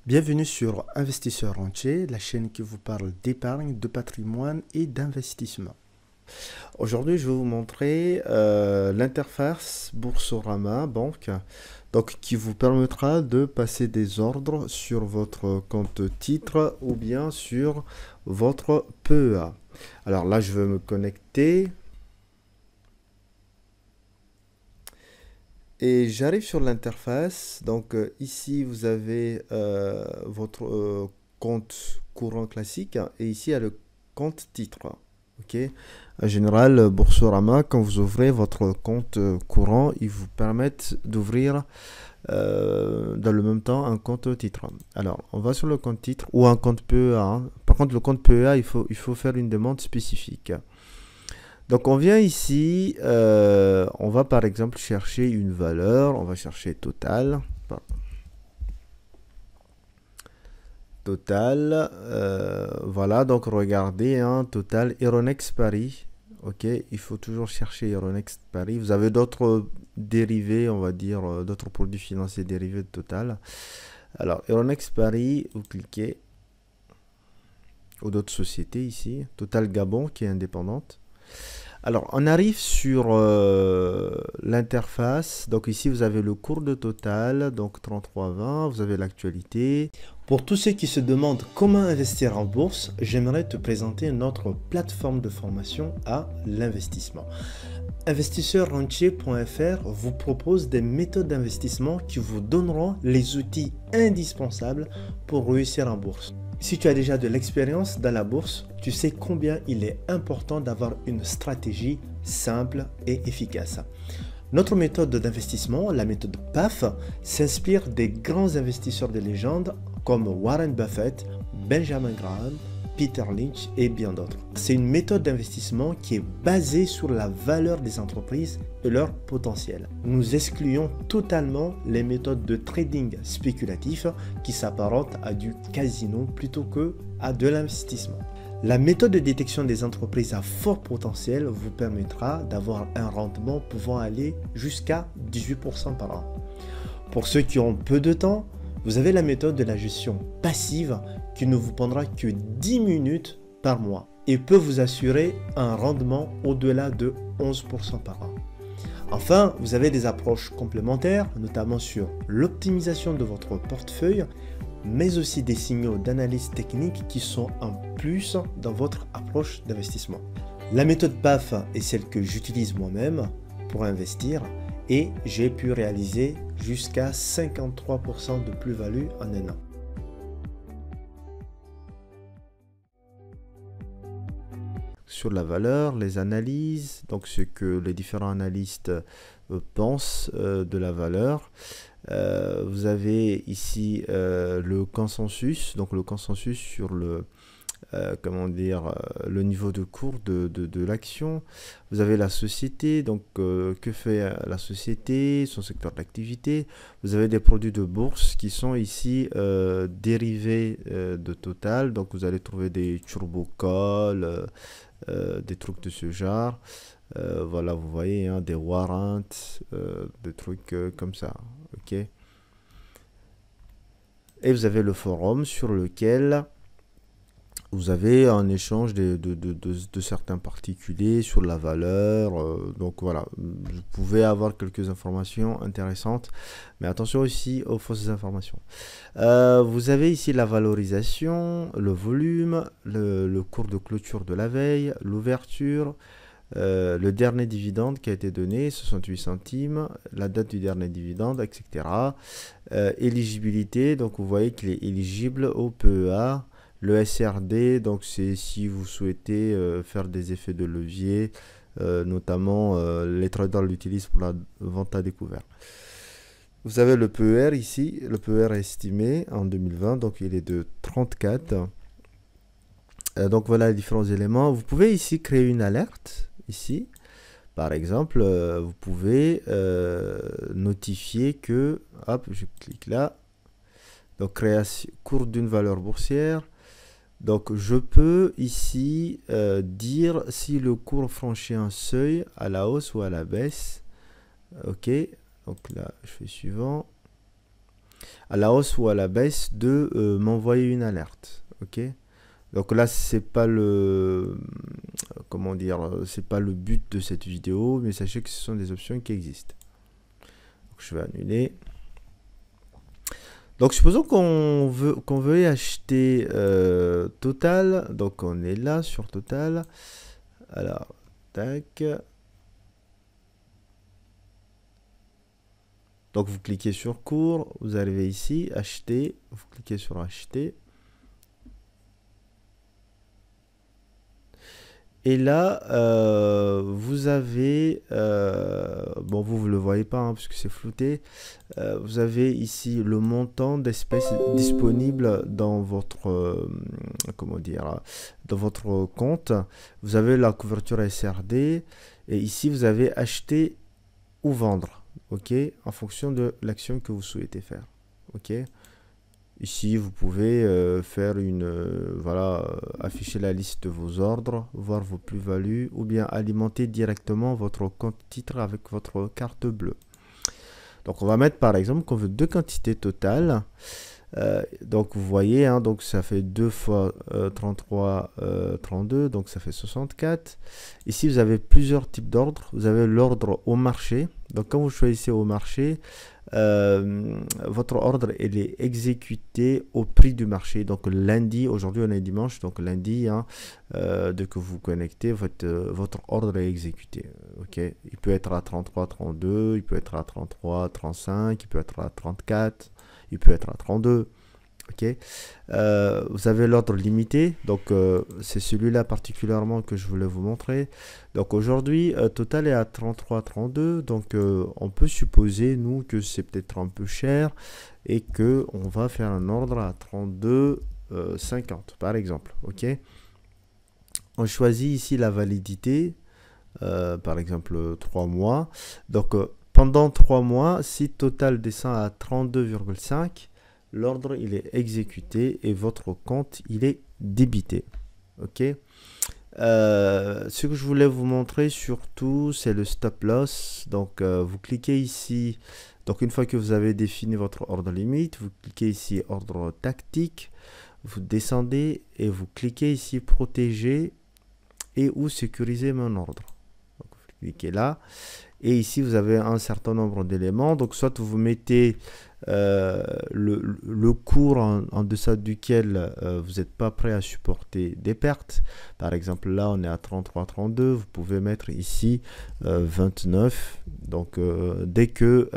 Bienvenue sur Investisseur Rentier, la chaîne qui vous parle d'épargne, de patrimoine et d'investissement. Aujourd'hui, je vais vous montrer l'interface Boursorama Banque, donc qui vous permettra de passer des ordres sur votre compte titre ou bien sur votre PEA. Alors là, je vais me connecter. Et j'arrive sur l'interface. Donc ici, vous avez votre compte courant classique et ici, il y a le compte titre. Ok. En général, Boursorama, quand vous ouvrez votre compte courant, ils vous permettent d'ouvrir dans le même temps un compte titre. Alors, on va sur le compte titre ou un compte PEA. Hein. Par contre, le compte PEA, il faut faire une demande spécifique. Donc on vient ici, on va par exemple chercher une valeur, on va chercher total. Total, voilà, donc regardez, hein, total, Euronext Paris. Ok, il faut toujours chercher Euronext Paris. Vous avez d'autres dérivés, on va dire, d'autres produits financiers dérivés de total. Alors, Euronext Paris, vous cliquez, ou d'autres sociétés ici, Total Gabon qui est indépendante. Alors, on arrive sur l'interface. Donc ici, vous avez le cours de Total, donc 33,20. Vous avez l'actualité. Pour tous ceux qui se demandent comment investir en bourse, j'aimerais te présenter notre plateforme de formation à l'investissement. Investisseurrentier.fr vous propose des méthodes d'investissement qui vous donneront les outils indispensables pour réussir en bourse. Si tu as déjà de l'expérience dans la bourse, tu sais combien il est important d'avoir une stratégie simple et efficace. Notre méthode d'investissement, la méthode PAF, s'inspire des grands investisseurs de légende comme Warren Buffett, Benjamin Graham, Peter Lynch et bien d'autres. C'est une méthode d'investissement qui est basée sur la valeur des entreprises et leur potentiel. Nous excluons totalement les méthodes de trading spéculatif qui s'apparentent à du casino plutôt que à de l'investissement. La méthode de détection des entreprises à fort potentiel vous permettra d'avoir un rendement pouvant aller jusqu'à 18% par an. Pour ceux qui ont peu de temps, vous avez la méthode de la gestion passive qui ne vous prendra que 10 minutes par mois et peut vous assurer un rendement au-delà de 11% par an. Enfin, vous avez des approches complémentaires, notamment sur l'optimisation de votre portefeuille, mais aussi des signaux d'analyse technique qui sont un plus dans votre approche d'investissement. La méthode PAF est celle que j'utilise moi-même pour investir et j'ai pu réaliser jusqu'à 53% de plus-value en un an. Sur la valeur, les analyses, donc ce que les différents analystes pensent de la valeur. Vous avez ici le consensus, donc le consensus sur le le niveau de cours de l'action. Vous avez la société, donc que fait la société, son secteur d'activité. Vous avez des produits de bourse qui sont ici dérivés de Total, donc vous allez trouver des turbocalls, des trucs de ce genre. Voilà, vous voyez, hein, des warrants, des trucs comme ça. Ok. Et vous avez le forum sur lequel vous avez un échange de certains particuliers sur la valeur. Donc voilà, vous pouvez avoir quelques informations intéressantes, mais attention aussi aux fausses informations. Vous avez ici la valorisation, le volume, le cours de clôture de la veille, l'ouverture, le dernier dividende qui a été donné, 68 centimes, la date du dernier dividende, etc. Éligibilité, donc vous voyez qu'il est éligible au PEA. Le SRD, donc c'est si vous souhaitez faire des effets de levier, notamment les traders l'utilisent pour la vente à découvert. Vous avez le PER ici, le PER est estimé en 2020, donc il est de 34. Donc voilà les différents éléments. Vous pouvez ici créer une alerte, ici. Par exemple, vous pouvez notifier que, hop, je clique là, donc création, cours d'une valeur boursière. Donc je peux ici dire si le cours franchit un seuil à la hausse ou à la baisse. Ok, donc là je fais suivant. à la hausse ou à la baisse de m'envoyer une alerte. Ok. Donc là, c'est pas le, comment dire, c'est pas le but de cette vidéo, mais sachez que ce sont des options qui existent. Donc, je vais annuler. Donc supposons qu'on veuille acheter Total. Donc on est là sur Total. Alors, tac. Donc vous cliquez sur cours, vous arrivez ici, acheter, vous cliquez sur acheter. Et là, vous avez, bon vous ne le voyez pas hein, parce que c'est flouté, vous avez ici le montant d'espèces disponibles dans votre, comment dire, dans votre compte. Vous avez la couverture SRD et ici vous avez acheter ou vendre, ok, en fonction de l'action que vous souhaitez faire, ok. Ici, vous pouvez faire une, voilà, afficher la liste de vos ordres, voir vos plus-values, ou bien alimenter directement votre compte titre avec votre carte bleue. Donc, on va mettre par exemple qu'on veut 2 quantités totales. Donc, vous voyez, hein, donc ça fait 2 fois 33, 32, donc ça fait 64. Ici, vous avez plusieurs types d'ordres. Vous avez l'ordre au marché. Donc, quand vous choisissez au marché, votre ordre il est exécuté au prix du marché. Donc lundi, aujourd'hui on est dimanche, donc lundi, hein, dès que vous connectez, votre ordre est exécuté. Ok, il peut être à 33, 32, il peut être à 33, 35, il peut être à 34, il peut être à 32. Ok, vous avez l'ordre limité, donc c'est celui-là particulièrement que je voulais vous montrer. Donc aujourd'hui, Total est à 33,32, donc on peut supposer nous que c'est peut-être un peu cher et que on va faire un ordre à 32,50 par exemple. Ok, on choisit ici la validité, par exemple 3 mois. Donc pendant 3 mois, si Total descend à 32,5, l'ordre il est exécuté et votre compte il est débité. Ok. Ce que je voulais vous montrer surtout c'est le stop loss. Donc vous cliquez ici. Donc une fois que vous avez défini votre ordre limite, vous cliquez ici ordre tactique. Vous descendez et vous cliquez ici protéger et ou sécuriser mon ordre. Donc, vous cliquez là. Et ici vous avez un certain nombre d'éléments. Donc soit vous mettez le cours en deçà duquel vous n'êtes pas prêt à supporter des pertes. Par exemple là on est à 33,32, vous pouvez mettre ici 29. Donc dès que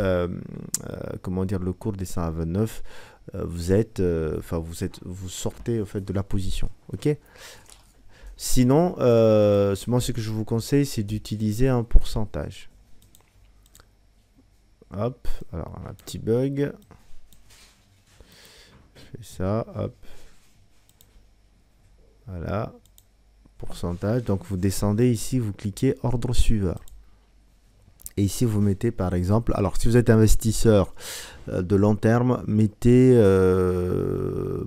comment dire, le cours descend à 29, vous sortez en fait de la position. Ok. Sinon moi ce que je vous conseille c'est d'utiliser un pourcentage. Hop, alors un petit bug. Je fais ça, hop. Voilà. Pourcentage. Donc vous descendez ici, vous cliquez ordre suiveur. Et ici vous mettez par exemple, alors si vous êtes investisseur de long terme, mettez,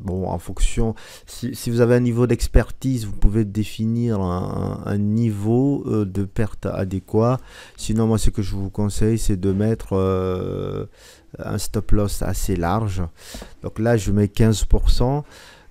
bon en fonction, si vous avez un niveau d'expertise, vous pouvez définir un niveau de perte adéquat. Sinon moi ce que je vous conseille c'est de mettre un stop loss assez large. Donc là je mets 15%.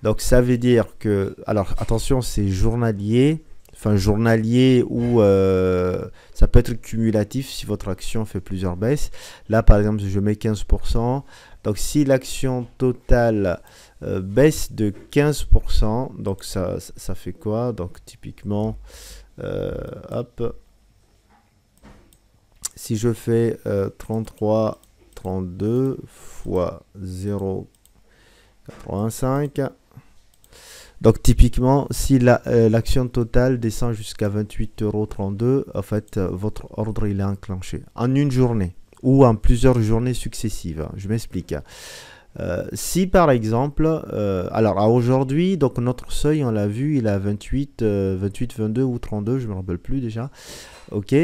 Donc ça veut dire que, alors attention c'est journalier. Enfin journalier ou ça peut être cumulatif si votre action fait plusieurs baisses. Là par exemple je mets 15%. Donc si l'action totale baisse de 15%, donc ça fait quoi? Donc typiquement, hop, si je fais 33,32 fois 0,85, donc typiquement, si l'action totale descend jusqu'à 28,32 €, en fait, votre ordre il est enclenché en une journée ou en plusieurs journées successives. Je m'explique. Si par exemple, alors à aujourd'hui, donc notre seuil, on l'a vu, il est à 28, 22 ou 32, je me rappelle plus déjà. Ok,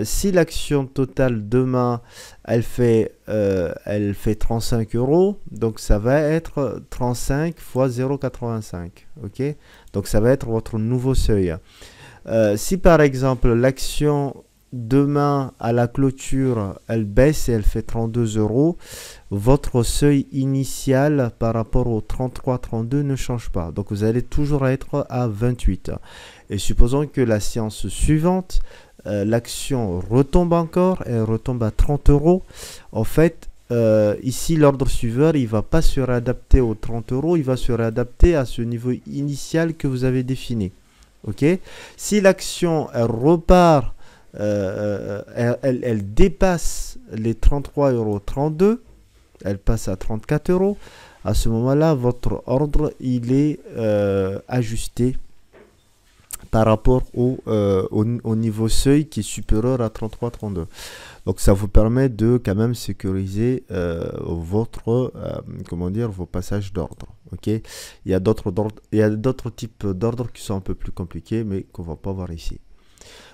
si l'action totale demain elle fait 35 €, donc ça va être 35 fois 0,85. Ok, donc ça va être votre nouveau seuil. Si par exemple l'action demain à la clôture, elle baisse et elle fait 32 €, votre seuil initial par rapport au 33-32 ne change pas. Donc vous allez toujours être à 28. Et supposons que la séance suivante, l'action retombe encore, elle retombe à 30 €. En fait, ici, l'ordre suiveur, il ne va pas se réadapter aux 30 €, il va se réadapter à ce niveau initial que vous avez défini. Ok. Si l'action repart, elle dépasse les 33,32 €, elle passe à 34 €, à ce moment-là, votre ordre, il est ajusté par rapport au niveau seuil qui est supérieur à 33-32. Donc ça vous permet de quand même sécuriser vos passages d'ordre. Ok. Il y a d'autres types d'ordres qui sont un peu plus compliqués, mais qu'on va pas voir ici.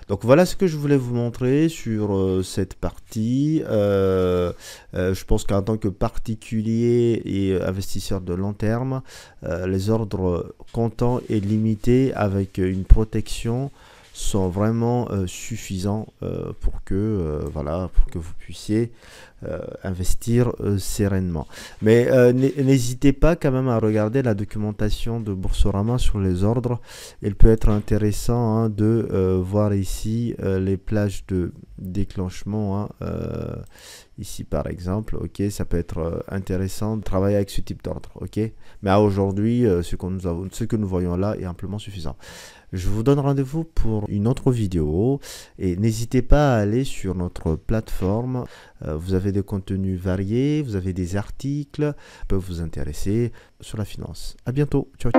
Donc voilà ce que je voulais vous montrer sur cette partie. Je pense qu'en tant que particulier et investisseur de long terme, les ordres comptants et limités avec une protection sont vraiment suffisants pour que vous puissiez investir sereinement. Mais n'hésitez pas quand même à regarder la documentation de Boursorama sur les ordres. Il peut être intéressant de voir ici les plages de déclenchement. Ici par exemple, ok, ça peut être intéressant de travailler avec ce type d'ordre, ok. Mais aujourd'hui, ce que nous voyons là est amplement suffisant. Je vous donne rendez-vous pour une autre vidéo et n'hésitez pas à aller sur notre plateforme. Vous avez des contenus variés, vous avez des articles qui peuvent vous intéresser sur la finance. À bientôt. Ciao.